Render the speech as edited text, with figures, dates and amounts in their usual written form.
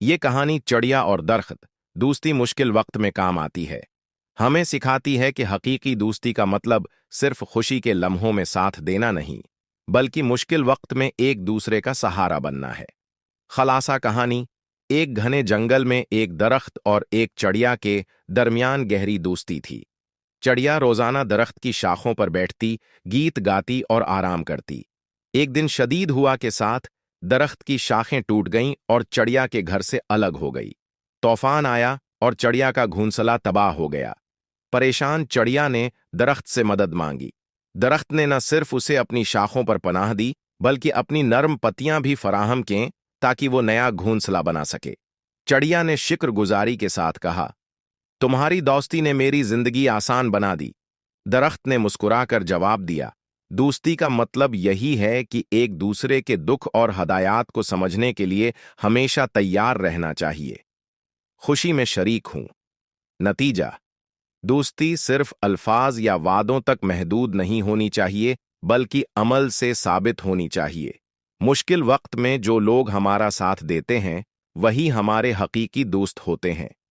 ये कहानी चिड़िया और दरख्त दोस्ती मुश्किल वक्त में काम आती है। हमें सिखाती है कि हकीकी दोस्ती का मतलब सिर्फ खुशी के लम्हों में साथ देना नहीं, बल्कि मुश्किल वक्त में एक दूसरे का सहारा बनना है। खलासा कहानी। एक घने जंगल में एक दरख्त और एक चिड़िया के दरमियान गहरी दोस्ती थी। चिड़िया रोजाना दरख्त की शाखों पर बैठती, गीत गाती और आराम करती। एक दिन शदीद हुआ के साथ दरख्त की शाखें टूट गईं और चिड़िया के घर से अलग हो गई। तूफान आया और चिड़िया का घोंसला तबाह हो गया। परेशान चिड़िया ने दरख्त से मदद मांगी। दरख्त ने न सिर्फ उसे अपनी शाखों पर पनाह दी, बल्कि अपनी नर्म पत्तियां भी फराहम कीं ताकि वो नया घोंसला बना सके। चिड़िया ने शुक्रगुजारी के साथ कहा, तुम्हारी दोस्ती ने मेरी जिंदगी आसान बना दी। दरख्त ने मुस्कुराकर जवाब दिया, दोस्ती का मतलब यही है कि एक दूसरे के दुख और हदायत को समझने के लिए हमेशा तैयार रहना चाहिए। खुशी में शरीक हूं। नतीजा, दोस्ती सिर्फ अल्फाज या वादों तक महदूद नहीं होनी चाहिए, बल्कि अमल से साबित होनी चाहिए। मुश्किल वक्त में जो लोग हमारा साथ देते हैं, वही हमारे हकीकी दोस्त होते हैं।